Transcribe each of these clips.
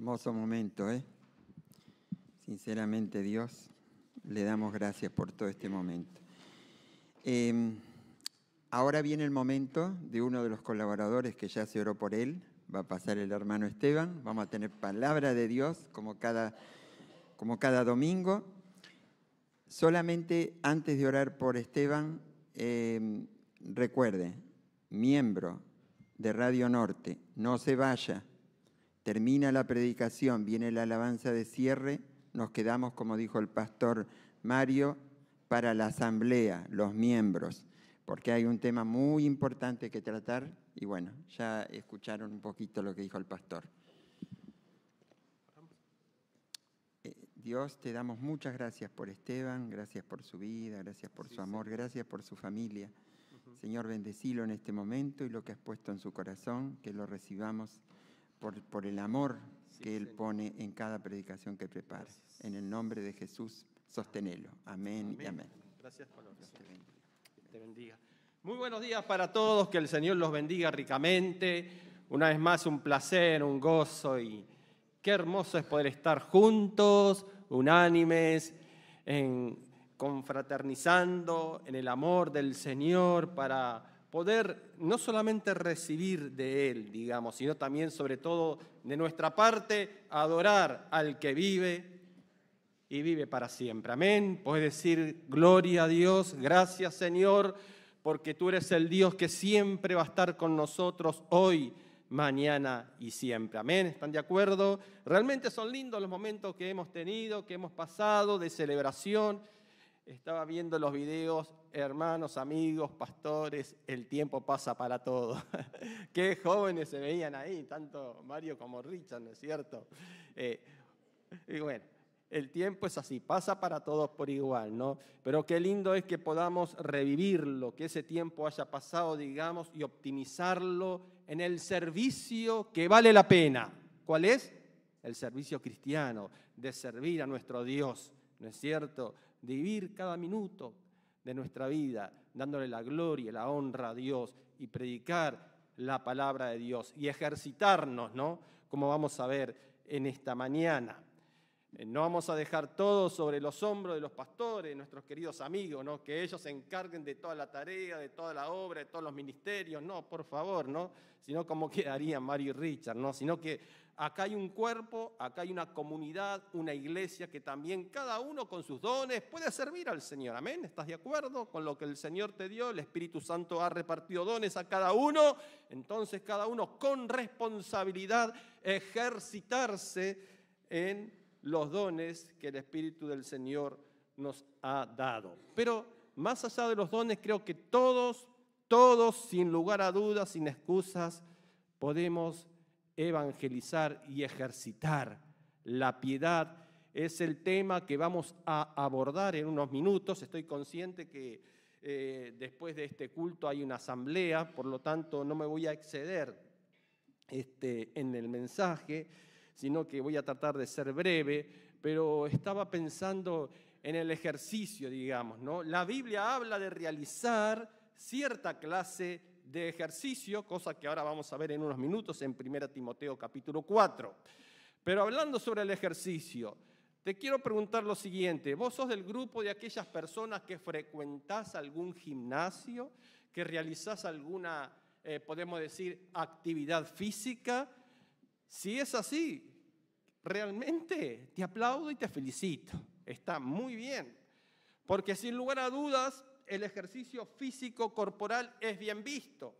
Hermoso momento, ¿eh? Sinceramente, Dios, le damos gracias por todo este momento. Ahora viene el momento de uno de los colaboradores que ya se oró por él. Va a pasar el hermano Esteban. Vamos a tener palabra de Dios como cada domingo. Solamente antes de orar por Esteban, recuerde, miembro de Radio Norte, no se vaya. Termina la predicación, viene la alabanza de cierre, nos quedamos, como dijo el pastor Mario, para la asamblea, los miembros, porque hay un tema muy importante que tratar y bueno, ya escucharon un poquito lo que dijo el pastor. Dios, te damos muchas gracias por Esteban, gracias por su vida, gracias por su amor, gracias por su familia. Señor, bendecilo en este momento y lo que has puesto en su corazón, que lo recibamos por el amor que Él pone en cada predicación que prepara. En el nombre de Jesús, sostenelo. Amén y amén. Gracias por la oración. Dios te bendiga. Muy buenos días para todos, que el Señor los bendiga ricamente. Una vez más, un placer, un gozo y qué hermoso es poder estar juntos, unánimes, confraternizando en el amor del Señor para poder no solamente recibir de Él, digamos, sino también, sobre todo, de nuestra parte, adorar al que vive y vive para siempre. Amén. Puedes decir, gloria a Dios, gracias Señor, porque tú eres el Dios que siempre va a estar con nosotros hoy, mañana y siempre. Amén. ¿Están de acuerdo? Realmente son lindos los momentos que hemos tenido, que hemos pasado de celebración. Estaba viendo los videos, hermanos, amigos, pastores, el tiempo pasa para todos. Qué jóvenes se veían ahí, tanto Mario como Richard, ¿no es cierto? Y bueno, el tiempo es así, pasa para todos por igual, ¿no? Pero qué lindo es que podamos revivirlo, que ese tiempo haya pasado, digamos, y optimizarlo en el servicio que vale la pena. ¿Cuál es? El servicio cristiano, de servir a nuestro Dios, ¿no es cierto? De vivir cada minuto de nuestra vida, dándole la gloria y la honra a Dios y predicar la palabra de Dios y ejercitarnos, ¿no? Como vamos a ver en esta mañana. No vamos a dejar todo sobre los hombros de los pastores, nuestros queridos amigos, ¿no? Que ellos se encarguen de toda la tarea, de toda la obra, de todos los ministerios, no, por favor, ¿no? Sino como quedarían Mario y Richard, ¿no? Sino que acá hay un cuerpo, acá hay una comunidad, una iglesia que también cada uno con sus dones puede servir al Señor. Amén. ¿Estás de acuerdo con lo que el Señor te dio? El Espíritu Santo ha repartido dones a cada uno. Entonces cada uno con responsabilidad ejercitarse en los dones que el Espíritu del Señor nos ha dado. Pero más allá de los dones, creo que todos, sin lugar a dudas, sin excusas, podemos evangelizar y ejercitar. La piedad es el tema que vamos a abordar en unos minutos. Estoy consciente que después de este culto hay una asamblea, por lo tanto no me voy a exceder en el mensaje, sino que voy a tratar de ser breve, pero estaba pensando en el ejercicio, digamos, ¿no? La Biblia habla de realizar cierta clase de ejercicio, cosa que ahora vamos a ver en unos minutos en 1 Timoteo capítulo 4. Pero hablando sobre el ejercicio, te quiero preguntar lo siguiente. ¿Vos sos del grupo de aquellas personas que frecuentás algún gimnasio, que realizás alguna, podemos decir, actividad física? Si es así, realmente te aplaudo y te felicito. Está muy bien. Porque sin lugar a dudas, el ejercicio físico corporal es bien visto.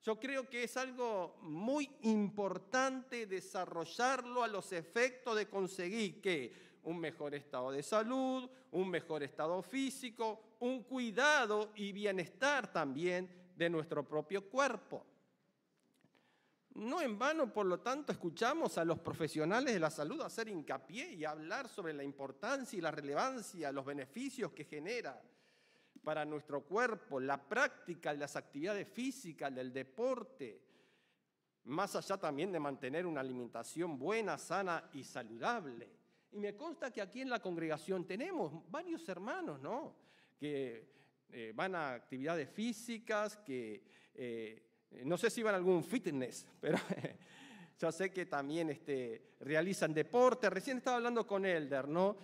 Yo creo que es algo muy importante desarrollarlo a los efectos de conseguir que un mejor estado de salud, un mejor estado físico, un cuidado y bienestar también de nuestro propio cuerpo. No en vano, por lo tanto, escuchamos a los profesionales de la salud hacer hincapié y hablar sobre la importancia y la relevancia, los beneficios que genera para nuestro cuerpo, la práctica de las actividades físicas, del deporte, más allá también de mantener una alimentación buena, sana y saludable. Y me consta que aquí en la congregación tenemos varios hermanos, ¿no? Que van a actividades físicas, que no sé si van a algún fitness, pero Ya sé que también realizan deporte. Recién estaba hablando con Elder, ¿no?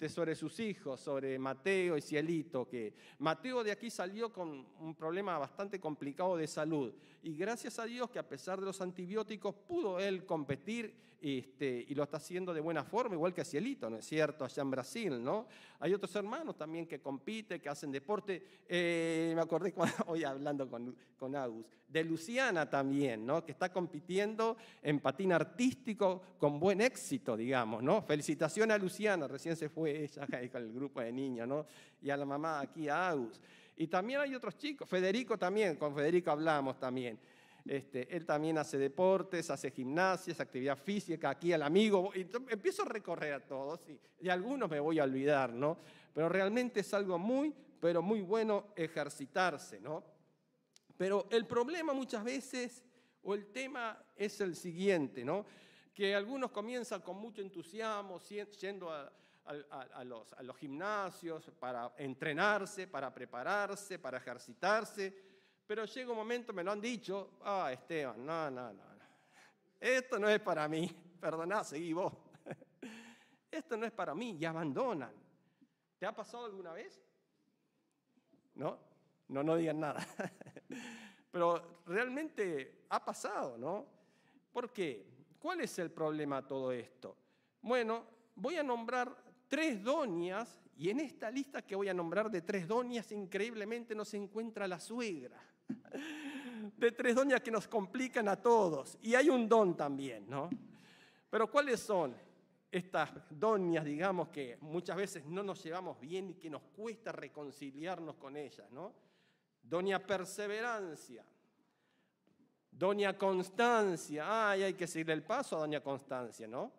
Sobre sus hijos, sobre Mateo y Cielito, que Mateo de aquí salió con un problema bastante complicado de salud. Y gracias a Dios que a pesar de los antibióticos pudo él competir y lo está haciendo de buena forma, igual que Cielito, ¿no es cierto? Allá en Brasil, ¿no? Hay otros hermanos también que compiten, que hacen deporte. Me acordé hoy hablando con Agus, de Luciana también, ¿no? Que está compitiendo en patín artístico con buen éxito, digamos, ¿no? Felicitaciones a Luciana, recién se fue ella con el grupo de niños, ¿no? Y a la mamá aquí, a Agus. Y también hay otros chicos, Federico también, con Federico hablamos también. Él también hace deportes, hace gimnasias, actividad física, aquí al amigo. Y empiezo a recorrer a todos y algunos me voy a olvidar, ¿no? Pero realmente es algo muy, pero muy bueno ejercitarse, ¿no? Pero el problema muchas veces, o el tema es el siguiente, ¿no? Que algunos comienzan con mucho entusiasmo, yendo a los gimnasios para entrenarse, para prepararse, para ejercitarse. Pero llega un momento, me lo han dicho, Esteban, no. Esto no es para mí, perdoná, seguí vos. Esto no es para mí, y abandonan. ¿Te ha pasado alguna vez? No digan nada. Pero realmente ha pasado, ¿no? ¿Por qué? ¿Cuál es el problema de todo esto? Bueno, voy a nombrar 3 doñas, y en esta lista que voy a nombrar de 3 doñas, increíblemente no se encuentra la suegra. De 3 doñas que nos complican a todos. Y hay un don también, ¿no? Pero ¿cuáles son estas doñas, digamos, que muchas veces no nos llevamos bien y que nos cuesta reconciliarnos con ellas, ¿no? Doña Perseverancia, Doña Constancia, hay que seguirle el paso a Doña Constancia, ¿no?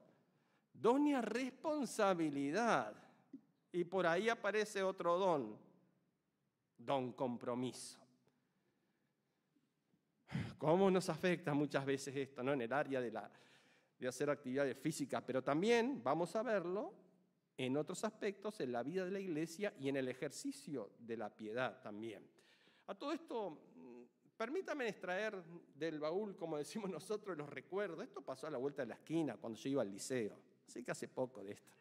Doña Responsabilidad, y por ahí aparece otro don Compromiso. ¿Cómo nos afecta muchas veces esto, ¿no? En el área de hacer actividades físicas, pero también vamos a verlo en otros aspectos, en la vida de la iglesia y en el ejercicio de la piedad también. A todo esto, permítame extraer del baúl, como decimos nosotros, los recuerdos. Esto pasó a la vuelta de la esquina cuando yo iba al liceo, así que hace poco de esto.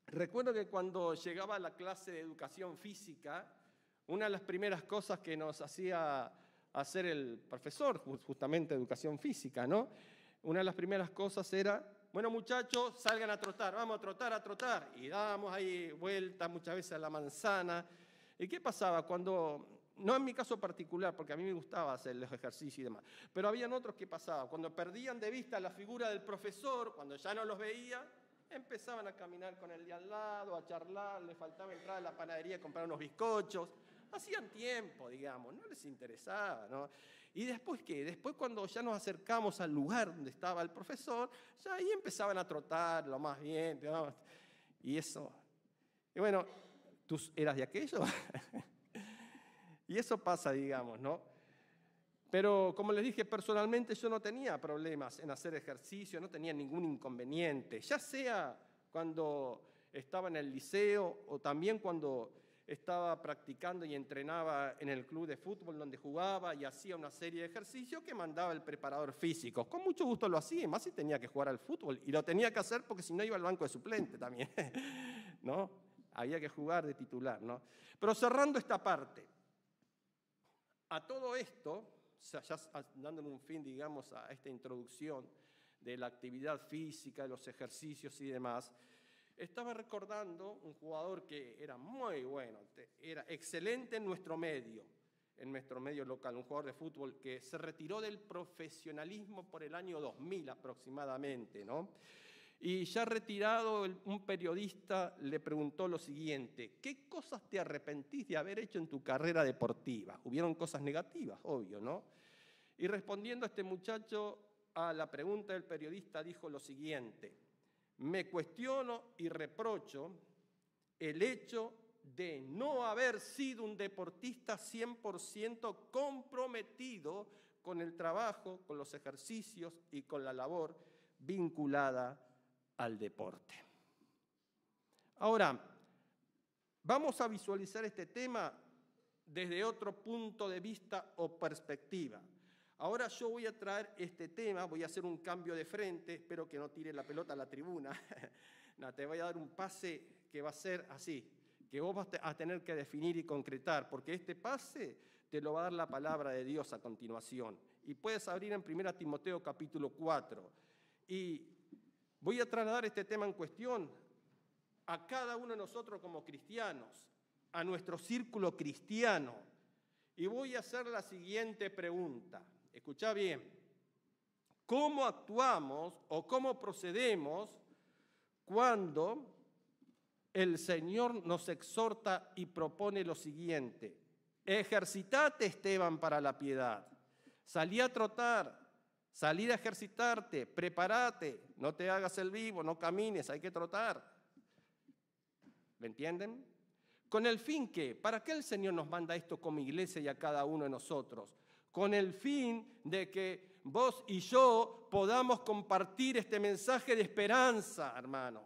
Recuerdo que cuando llegaba a la clase de educación física, una de las primeras cosas que nos hacía hacer el profesor, justamente de educación física, ¿no? Una de las primeras cosas era, bueno muchachos, salgan a trotar, vamos a trotar. Y dábamos ahí vueltas muchas veces a la manzana. ¿Y qué pasaba cuando, no en mi caso particular, porque a mí me gustaba hacer los ejercicios y demás, pero habían otros que pasaba, cuando perdían de vista la figura del profesor, cuando ya no los veía, empezaban a caminar con el de al lado, a charlar, les faltaba entrar a la panadería a comprar unos bizcochos. Hacían tiempo, digamos, no les interesaba, ¿no? ¿Y después qué? Después cuando ya nos acercamos al lugar donde estaba el profesor, ya ahí empezaban a trotar lo más bien, digamos, y eso. Y bueno, ¿tú eras de aquello? Y eso pasa, digamos, ¿no? Pero como les dije, personalmente yo no tenía problemas en hacer ejercicio, no tenía ningún inconveniente, ya sea cuando estaba en el liceo o también cuando estaba practicando y entrenaba en el club de fútbol donde jugaba y hacía una serie de ejercicios que mandaba el preparador físico. Con mucho gusto lo hacía, más si tenía que jugar al fútbol. Y lo tenía que hacer porque si no iba al banco de suplente también, ¿no? Había que jugar de titular, ¿no? Pero cerrando esta parte, a todo esto, ya dándole un fin, digamos, a esta introducción de la actividad física, de los ejercicios y demás, estaba recordando un jugador que era muy bueno, era excelente en nuestro medio local, un jugador de fútbol que se retiró del profesionalismo por el año 2000 aproximadamente, ¿no? Y ya retirado, un periodista le preguntó lo siguiente: ¿qué cosas te arrepentís de haber hecho en tu carrera deportiva? Hubieron cosas negativas, obvio, ¿no? Y respondiendo este muchacho a la pregunta del periodista dijo lo siguiente: me cuestiono y reprocho el hecho de no haber sido un deportista 100% comprometido con el trabajo, con los ejercicios y con la labor vinculada al deporte. Ahora, vamos a visualizar este tema desde otro punto de vista o perspectiva. Ahora yo voy a traer este tema, voy a hacer un cambio de frente, espero que no tire la pelota a la tribuna. No, te voy a dar un pase que va a ser así, que vos vas a tener que definir y concretar, porque este pase te lo va a dar la palabra de Dios a continuación. Y puedes abrir en 1 Timoteo capítulo 4. Y voy a trasladar este tema en cuestión a cada uno de nosotros como cristianos, a nuestro círculo cristiano. Y voy a hacer la siguiente pregunta. Escuchá bien. ¿Cómo actuamos o cómo procedemos cuando el Señor nos exhorta y propone lo siguiente? Ejercitate, Esteban, para la piedad. Salí a trotar, salí a ejercitarte, prepárate, no te hagas el vivo, no camines, hay que trotar. ¿Me entienden? ¿Con el fin qué? ¿Para qué el Señor nos manda esto como iglesia y a cada uno de nosotros? Con el fin de que vos y yo podamos compartir este mensaje de esperanza, hermanos.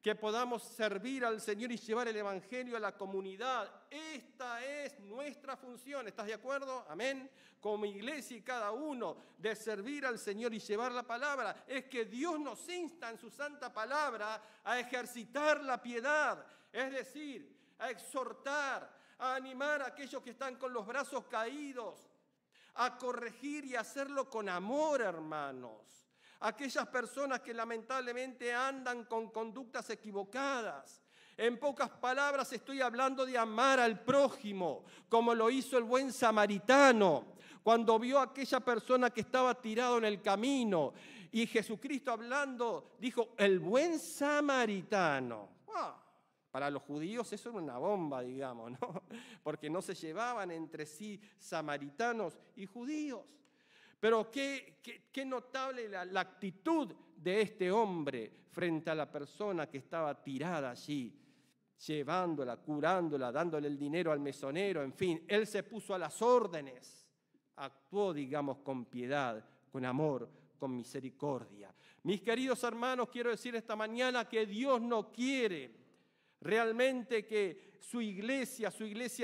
Que podamos servir al Señor y llevar el Evangelio a la comunidad. Esta es nuestra función, ¿estás de acuerdo? Amén. Como iglesia y cada uno de servir al Señor y llevar la palabra, es que Dios nos insta en su santa palabra a ejercitar la piedad, es decir, a exhortar, a animar a aquellos que están con los brazos caídos, a corregir y hacerlo con amor, hermanos. Aquellas personas que lamentablemente andan con conductas equivocadas. En pocas palabras estoy hablando de amar al prójimo, como lo hizo el buen samaritano, cuando vio a aquella persona que estaba tirado en el camino. Y Jesucristo hablando dijo, el buen samaritano. Para los judíos eso era una bomba, digamos, ¿no? Porque no se llevaban entre sí samaritanos y judíos. Pero qué notable la actitud de este hombre frente a la persona que estaba tirada allí, llevándola, curándola, dándole el dinero al mesonero, en fin. Él se puso a las órdenes, actuó, digamos, con piedad, con amor, con misericordia. Mis queridos hermanos, quiero decir esta mañana que Dios no quiere realmente que su iglesia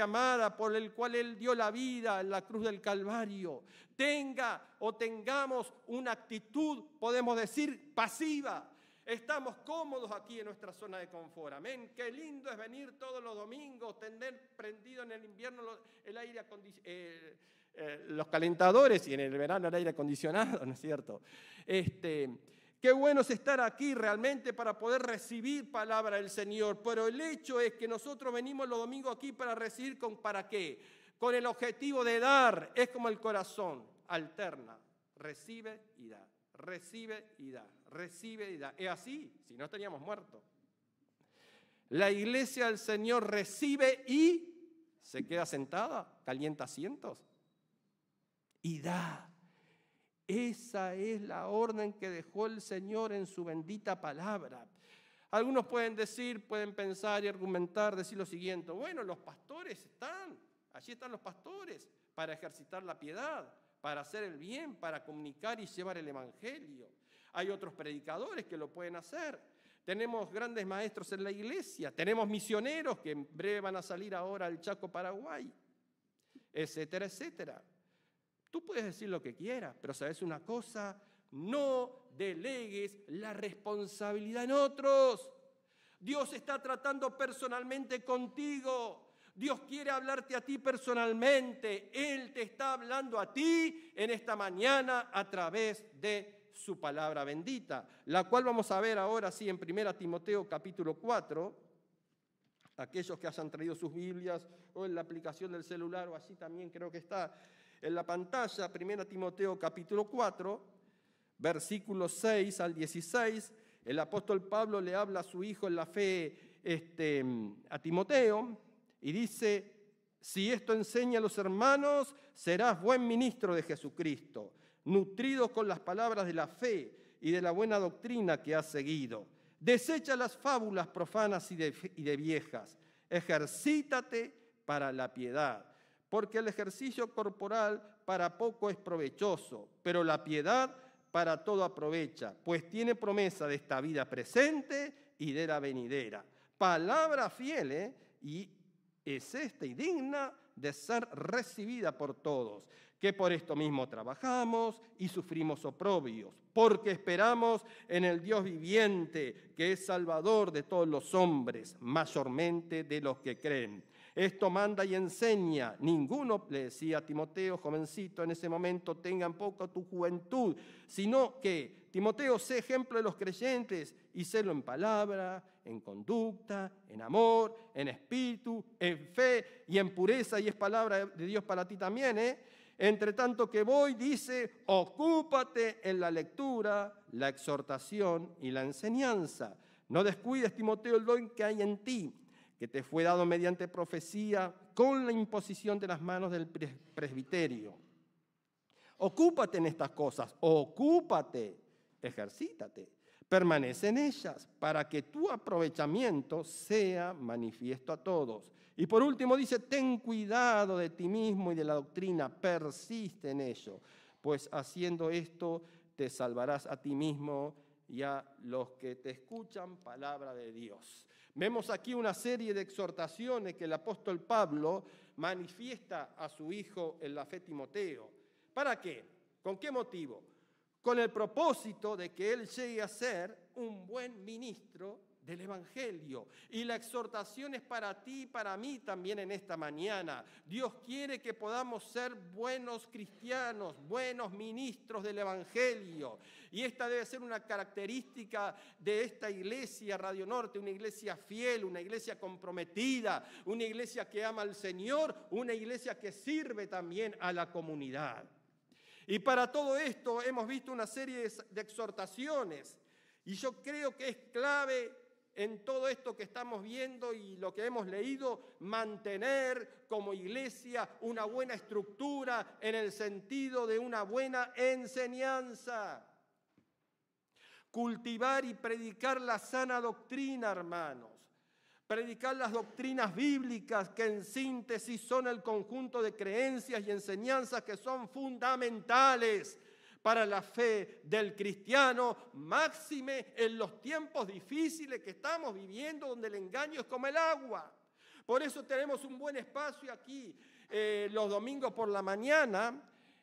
amada, por el cual Él dio la vida en la cruz del Calvario, tenga o tengamos una actitud, podemos decir, pasiva. Estamos cómodos aquí en nuestra zona de confort. Amén. Qué lindo es venir todos los domingos, tener prendido en el invierno el aire los calentadores y en el verano el aire acondicionado, ¿no es cierto? Qué bueno es estar aquí realmente para poder recibir palabra del Señor, pero el hecho es que nosotros venimos los domingos aquí para recibir, ¿para qué? Con el objetivo de dar. Es como el corazón, alterna, recibe y da, recibe y da, recibe y da. Es así, si no estaríamos muertos. La iglesia del Señor recibe y se queda sentada, calienta asientos y da. Esa es la orden que dejó el Señor en su bendita palabra. Algunos pueden decir, pueden pensar y argumentar, decir lo siguiente: bueno, los pastores allí están los pastores para ejercitar la piedad, para hacer el bien, para comunicar y llevar el Evangelio. Hay otros predicadores que lo pueden hacer. Tenemos grandes maestros en la iglesia, tenemos misioneros que en breve van a salir ahora al Chaco, Paraguay, etcétera, etcétera. Tú puedes decir lo que quieras, pero ¿sabes una cosa? No delegues la responsabilidad en otros. Dios está tratando personalmente contigo. Dios quiere hablarte a ti personalmente. Él te está hablando a ti en esta mañana a través de su palabra bendita, la cual vamos a ver ahora sí en 1 Timoteo capítulo 4. Aquellos que hayan traído sus Biblias o en la aplicación del celular o así también creo que está en la pantalla, 1 Timoteo capítulo 4, versículos 6 al 16, el apóstol Pablo le habla a su hijo en la fe a Timoteo y dice: si esto enseña a los hermanos, serás buen ministro de Jesucristo, nutrido con las palabras de la fe y de la buena doctrina que has seguido. Desecha las fábulas profanas y de viejas, ejercítate para la piedad. Porque el ejercicio corporal para poco es provechoso, pero la piedad para todo aprovecha, pues tiene promesa de esta vida presente y de la venidera. Palabra fiel, y es esta y digna de ser recibida por todos, que por esto mismo trabajamos y sufrimos oprobios, porque esperamos en el Dios viviente, que es Salvador de todos los hombres, mayormente de los que creen. Esto manda y enseña. Ninguno, le decía a Timoteo, jovencito, en ese momento, tenga en poco tu juventud, sino que, Timoteo, sé ejemplo de los creyentes y sélo en palabra, en conducta, en amor, en espíritu, en fe y en pureza, y es palabra de Dios para ti también, Entre tanto que voy, dice, ocúpate en la lectura, la exhortación y la enseñanza. No descuides, Timoteo, el don que hay en ti, que te fue dado mediante profecía con la imposición de las manos del presbiterio. Ocúpate en estas cosas, ocúpate, ejercítate, permanece en ellas para que tu aprovechamiento sea manifiesto a todos. Y por último dice, ten cuidado de ti mismo y de la doctrina, persiste en ello, pues haciendo esto te salvarás a ti mismo y a los que te escuchan, palabra de Dios. Vemos aquí una serie de exhortaciones que el apóstol Pablo manifiesta a su hijo en la fe Timoteo. ¿Para qué? ¿Con qué motivo? Con el propósito de que él llegue a ser un buen ministro del Evangelio. Y la exhortación es para ti y para mí también en esta mañana. Dios quiere que podamos ser buenos cristianos, buenos ministros del Evangelio. Y esta debe ser una característica de esta iglesia Radio Norte, una iglesia fiel, una iglesia comprometida, una iglesia que ama al Señor, una iglesia que sirve también a la comunidad. Y para todo esto hemos visto una serie de exhortaciones. Y yo creo que es clave en todo esto que estamos viendo y lo que hemos leído, mantener como iglesia una buena estructura en el sentido de una buena enseñanza. Cultivar y predicar la sana doctrina, hermanos. Predicar las doctrinas bíblicas que en síntesis son el conjunto de creencias y enseñanzas que son fundamentales para la fe del cristiano, máxime en los tiempos difíciles que estamos viviendo, donde el engaño es como el agua. Por eso tenemos un buen espacio aquí los domingos por la mañana,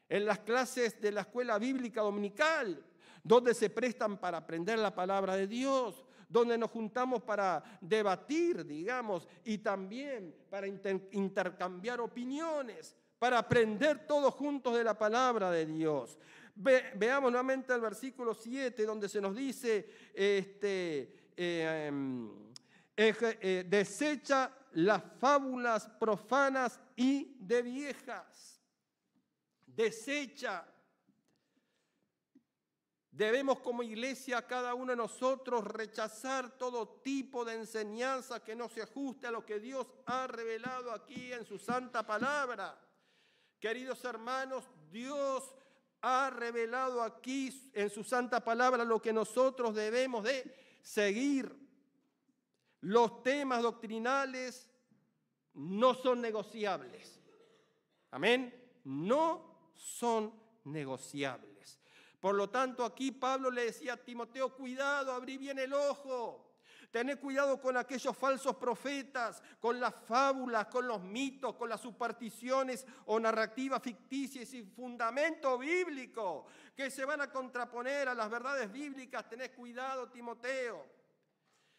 en las clases de la escuela bíblica dominical, donde se prestan para aprender la palabra de Dios, donde nos juntamos para debatir, digamos, y también para intercambiar opiniones, para aprender todos juntos de la palabra de Dios. Veamos nuevamente el versículo 7, donde se nos dice, desecha las fábulas profanas y de viejas. Desecha. Debemos como iglesia, cada uno de nosotros, rechazar todo tipo de enseñanza que no se ajuste a lo que Dios ha revelado aquí en su santa palabra. Queridos hermanos, Dios ha revelado aquí en su santa palabra lo que nosotros debemos de seguir. Los temas doctrinales no son negociables. Amén. No son negociables. Por lo tanto, aquí Pablo le decía a Timoteo, cuidado, abrí bien el ojo. Tened cuidado con aquellos falsos profetas, con las fábulas, con los mitos, con las supersticiones o narrativas ficticias sin fundamento bíblico que se van a contraponer a las verdades bíblicas. Tened cuidado, Timoteo.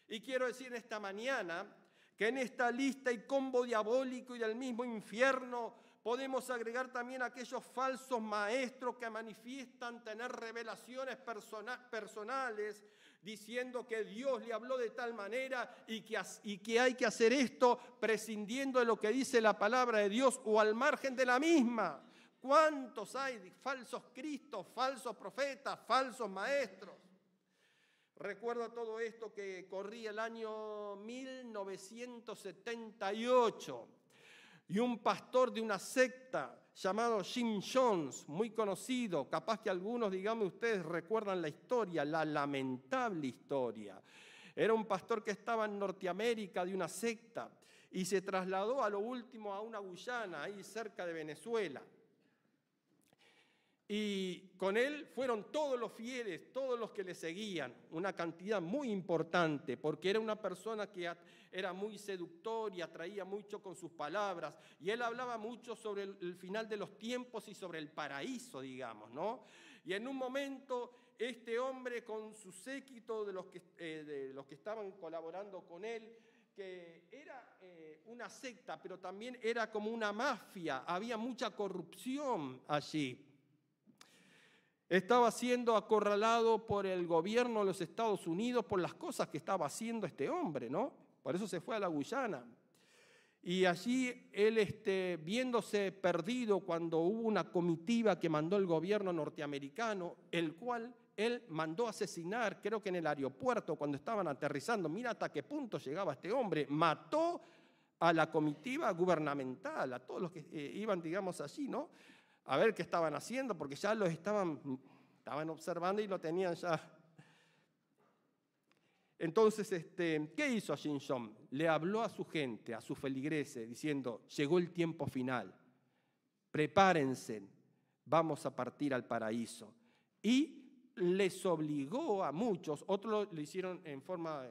Y quiero decir esta mañana que en esta lista y combo diabólico y del mismo infierno podemos agregar también aquellos falsos maestros que manifiestan tener revelaciones personales diciendo que Dios le habló de tal manera y que hay que hacer esto prescindiendo de lo que dice la palabra de Dios o al margen de la misma. ¿Cuántos hay falsos cristos, falsos profetas, falsos maestros? Recuerdo todo esto que corría el año 1978 y un pastor de una secta llamado Jim Jones, muy conocido, capaz que algunos, digamos, ustedes recuerdan la historia, la lamentable historia. Era un pastor que estaba en Norteamérica de una secta y se trasladó a lo último a una Guyana, ahí cerca de Venezuela. Y con él fueron todos los fieles, todos los que le seguían, una cantidad muy importante, porque era una persona que era muy seductor y atraía mucho con sus palabras. Y él hablaba mucho sobre el final de los tiempos y sobre el paraíso, digamos, ¿no? Y en un momento, este hombre con su séquito de los que estaban colaborando con él, que era una secta, pero también era como una mafia, había mucha corrupción allí. Estaba siendo acorralado por el gobierno de los Estados Unidos por las cosas que estaba haciendo este hombre, ¿no? Por eso se fue a la Guyana. Y allí él, viéndose perdido cuando hubo una comitiva que mandó el gobierno norteamericano, el cual él mandó asesinar, creo que en el aeropuerto, cuando estaban aterrizando. Mira hasta qué punto llegaba este hombre. Mató a la comitiva gubernamental, a todos los que iban, digamos, allí, ¿no? A ver qué estaban haciendo, porque ya los estaban observando y lo tenían ya. Entonces, ¿qué hizo Shinshon? Le habló a su gente, a sus feligreses, diciendo, llegó el tiempo final, prepárense, vamos a partir al paraíso. Y les obligó a muchos, otros lo hicieron en forma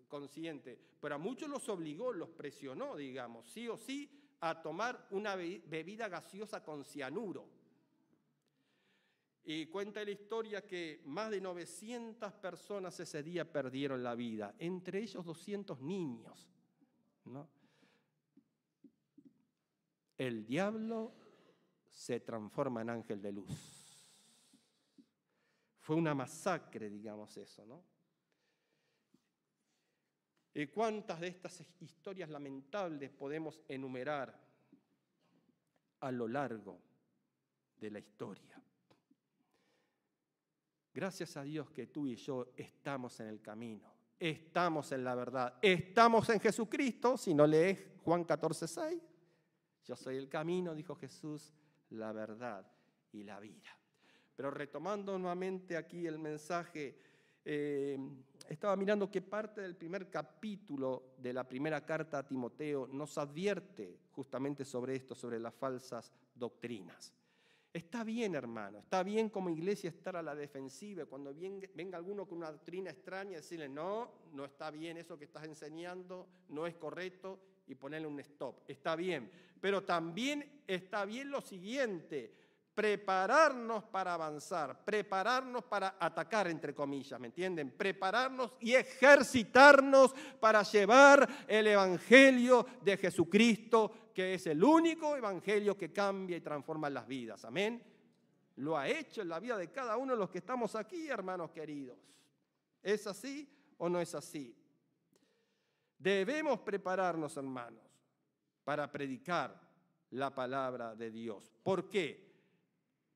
consciente, pero a muchos los obligó, los presionó, digamos, sí o sí, a tomar una bebida gaseosa con cianuro. Y cuenta la historia que más de 900 personas ese día perdieron la vida, entre ellos 200 niños, ¿no? El diablo se transforma en ángel de luz. Fue una masacre, digamos eso, ¿no? ¿Y cuántas de estas historias lamentables podemos enumerar a lo largo de la historia? Gracias a Dios que tú y yo estamos en el camino, estamos en la verdad, estamos en Jesucristo. Si no lees Juan 14:6, yo soy el camino, dijo Jesús, la verdad y la vida. Pero retomando nuevamente aquí el mensaje, estaba mirando que parte del primer capítulo de la primera carta a Timoteo nos advierte justamente sobre esto, sobre las falsas doctrinas. Está bien, hermano, está bien como iglesia estar a la defensiva. Cuando venga alguno con una doctrina extraña, decirle, no está bien eso que estás enseñando, no es correcto, y ponerle un stop. Está bien, pero también está bien lo siguiente, prepararnos para avanzar, prepararnos para atacar, entre comillas, ¿me entienden? Prepararnos y ejercitarnos para llevar el evangelio de Jesucristo, que es el único evangelio que cambia y transforma las vidas. Amén. Lo ha hecho en la vida de cada uno de los que estamos aquí, hermanos queridos. ¿Es así o no es así? Debemos prepararnos, hermanos, para predicar la palabra de Dios. ¿Por qué?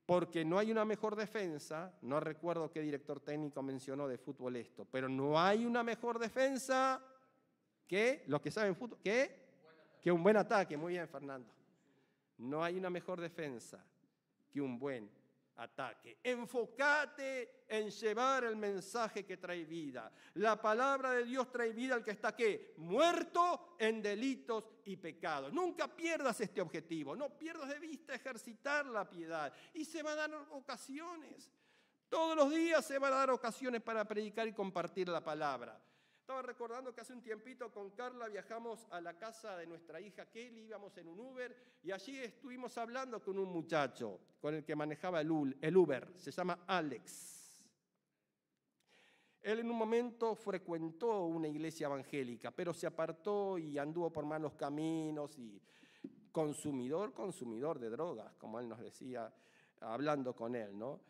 Porque no hay una mejor defensa, no recuerdo qué director técnico mencionó de fútbol esto, pero no hay una mejor defensa que, los que saben fútbol, que un buen ataque. Muy bien, Fernando. No hay una mejor defensa que un buen ataque. Enfócate en llevar el mensaje que trae vida. La palabra de Dios trae vida al que está, ¿qué? Muerto en delitos y pecados. Nunca pierdas este objetivo, no pierdas de vista ejercitar la piedad. Y se van a dar ocasiones. Todos los días se van a dar ocasiones para predicar y compartir la palabra. Estaba recordando que hace un tiempito con Carla viajamos a la casa de nuestra hija Kelly, íbamos en un Uber y allí estuvimos hablando con un muchacho con el que manejaba el Uber, se llama Alex. Él en un momento frecuentó una iglesia evangélica, pero se apartó y anduvo por malos caminos y consumidor de drogas, como él nos decía, hablando con él, ¿no?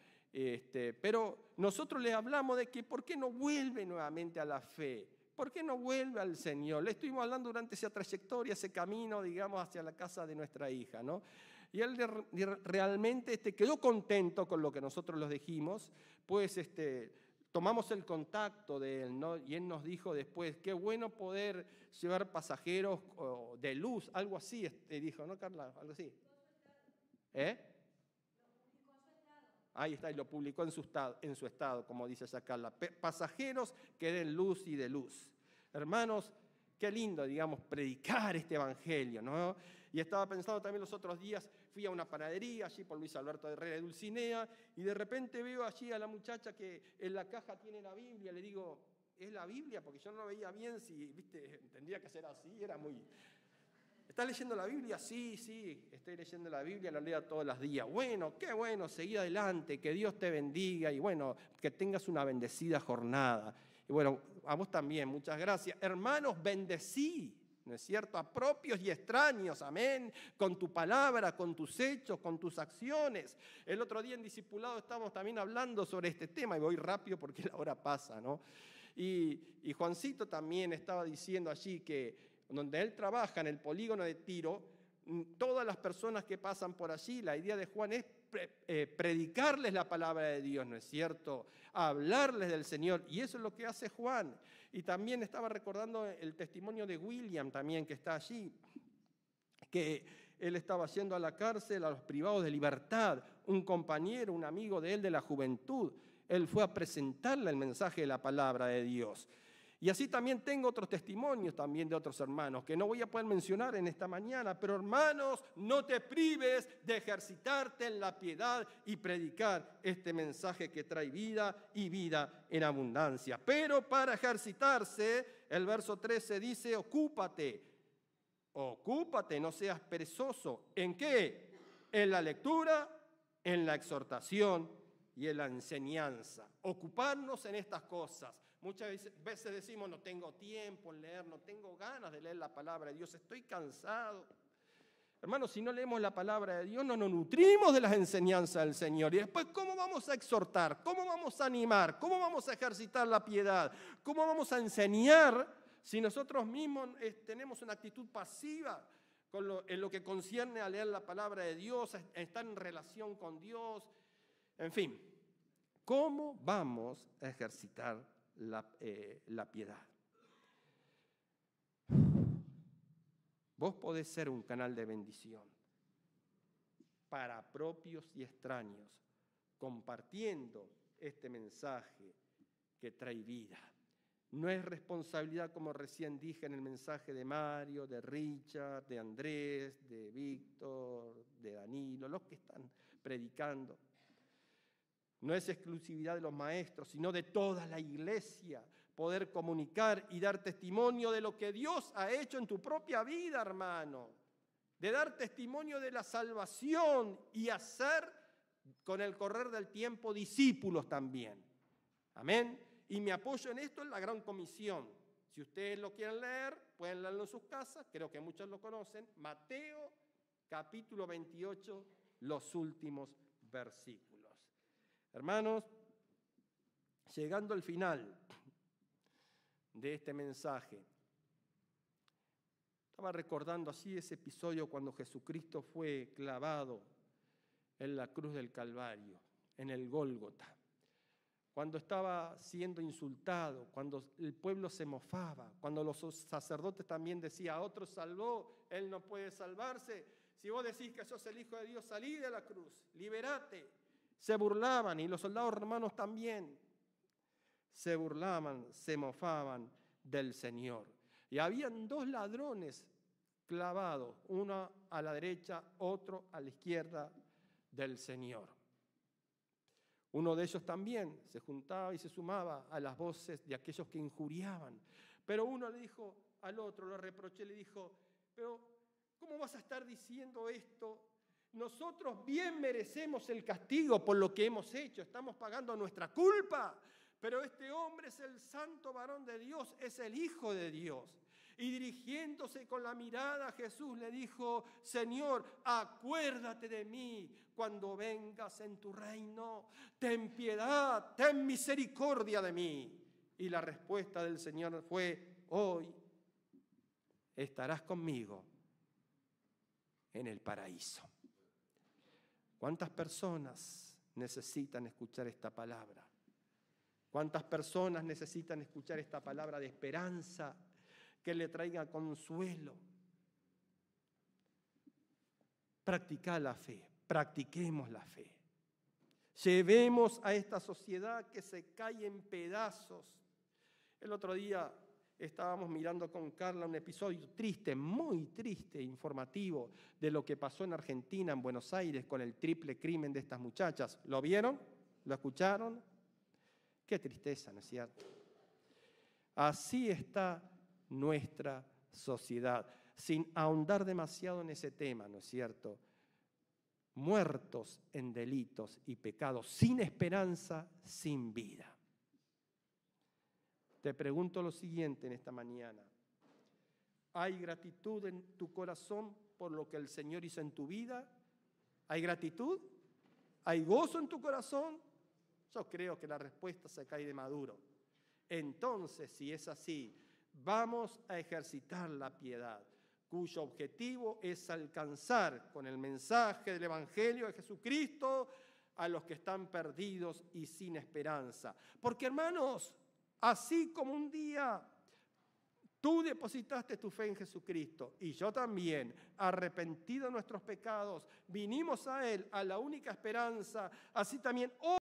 Pero nosotros le hablamos de que ¿por qué no vuelve nuevamente a la fe? ¿Por qué no vuelve al Señor? Le estuvimos hablando durante esa trayectoria, ese camino, digamos, hacia la casa de nuestra hija, ¿no? Y él realmente quedó contento con lo que nosotros les dijimos, pues tomamos el contacto de él, ¿no? Y él nos dijo después, qué bueno poder llevar pasajeros de luz, algo así, dijo, ¿no, Carla? Algo así. Ahí está, y lo publicó en su estado, como dice esa Carla. Pasajeros que den luz y de luz. Hermanos, qué lindo, digamos, predicar este evangelio, ¿no? Y estaba pensando también los otros días, fui a una panadería allí por Luis Alberto Herrera de Dulcinea, y de repente veo allí a la muchacha que en la caja tiene la Biblia. Le digo, ¿es la Biblia? Porque yo no lo veía bien, si, viste, tendría que ser así, era muy... ¿Estás leyendo la Biblia? Sí, estoy leyendo la Biblia, la leo todos los días. Bueno, qué bueno, seguí adelante, que Dios te bendiga y bueno, que tengas una bendecida jornada. Y bueno, a vos también, muchas gracias. Hermanos, bendecí, ¿no es cierto? A propios y extraños, amén, con tu palabra, con tus hechos, con tus acciones. El otro día en Discipulado estábamos también hablando sobre este tema y voy rápido porque la hora pasa, ¿no? Y Juancito también estaba diciendo allí que donde él trabaja en el polígono de Tiro, todas las personas que pasan por allí, la idea de Juan es predicarles la palabra de Dios, ¿no es cierto? Hablarles del Señor, y eso es lo que hace Juan. Y también estaba recordando el testimonio de William también, que está allí, que él estaba yendo a la cárcel, a los privados de libertad, un compañero, un amigo de él de la juventud, él fue a presentarle el mensaje de la palabra de Dios. Y así también tengo otros testimonios también de otros hermanos que no voy a poder mencionar en esta mañana, pero hermanos, no te prives de ejercitarte en la piedad y predicar este mensaje que trae vida y vida en abundancia. Pero para ejercitarse, el verso 13 dice, ocúpate, no seas perezoso. ¿En qué? En la lectura, en la exhortación y en la enseñanza. Ocuparnos en estas cosas. Muchas veces decimos, no tengo tiempo en leer, no tengo ganas de leer la palabra de Dios, estoy cansado. Hermanos, si no leemos la palabra de Dios, no nos nutrimos de las enseñanzas del Señor. Y después, ¿cómo vamos a exhortar? ¿Cómo vamos a animar? ¿Cómo vamos a ejercitar la piedad? ¿Cómo vamos a enseñar si nosotros mismos tenemos una actitud pasiva en lo que concierne a leer la palabra de Dios, a estar en relación con Dios? En fin, ¿cómo vamos a ejercitar la piedad? Vos podés ser un canal de bendición para propios y extraños, compartiendo este mensaje que trae vida. No es responsabilidad, como recién dije en el mensaje de Mario, de Richard, de Andrés, de Víctor, de Danilo, los que están predicando. No es exclusividad de los maestros, sino de toda la iglesia, poder comunicar y dar testimonio de lo que Dios ha hecho en tu propia vida, hermano. De dar testimonio de la salvación y hacer con el correr del tiempo discípulos también. Amén. Y mi apoyo en esto es la Gran Comisión. Si ustedes lo quieren leer, pueden leerlo en sus casas, creo que muchos lo conocen. Mateo, capítulo 28, los últimos versículos. Hermanos, llegando al final de este mensaje, estaba recordando así ese episodio cuando Jesucristo fue clavado en la cruz del Calvario, en el Gólgota, cuando estaba siendo insultado, cuando el pueblo se mofaba, cuando los sacerdotes también decían, a otro salvó, él no puede salvarse. Si vos decís que sos el Hijo de Dios, salí de la cruz, liberate. Se burlaban, y los soldados romanos también se burlaban, se mofaban del Señor. Y habían dos ladrones clavados, uno a la derecha, otro a la izquierda del Señor. Uno de ellos también se juntaba y se sumaba a las voces de aquellos que injuriaban. Pero uno le dijo al otro, lo reproché, le dijo, pero ¿cómo vas a estar diciendo esto? Nosotros bien merecemos el castigo por lo que hemos hecho, estamos pagando nuestra culpa, pero este hombre es el santo varón de Dios, es el Hijo de Dios. Y dirigiéndose con la mirada a Jesús le dijo, Señor, acuérdate de mí cuando vengas en tu reino, ten piedad, ten misericordia de mí. Y la respuesta del Señor fue, hoy estarás conmigo en el paraíso. ¿Cuántas personas necesitan escuchar esta palabra? ¿Cuántas personas necesitan escuchar esta palabra de esperanza que le traiga consuelo? Practica la fe, practiquemos la fe. Llevemos a esta sociedad que se cae en pedazos. El otro día estábamos mirando con Carla un episodio triste, muy triste, informativo, de lo que pasó en Argentina, en Buenos Aires, con el triple crimen de estas muchachas. ¿Lo vieron? ¿Lo escucharon? Qué tristeza, ¿no es cierto? Así está nuestra sociedad, sin ahondar demasiado en ese tema, ¿no es cierto? Muertos en delitos y pecados, sin esperanza, sin vida. Te pregunto lo siguiente en esta mañana. ¿Hay gratitud en tu corazón por lo que el Señor hizo en tu vida? ¿Hay gratitud? ¿Hay gozo en tu corazón? Yo creo que la respuesta se cae de maduro. Entonces, si es así, vamos a ejercitar la piedad, cuyo objetivo es alcanzar con el mensaje del Evangelio de Jesucristo a los que están perdidos y sin esperanza. Porque, hermanos, así como un día tú depositaste tu fe en Jesucristo y yo también, arrepentido de nuestros pecados, vinimos a Él, a la única esperanza, así también hoy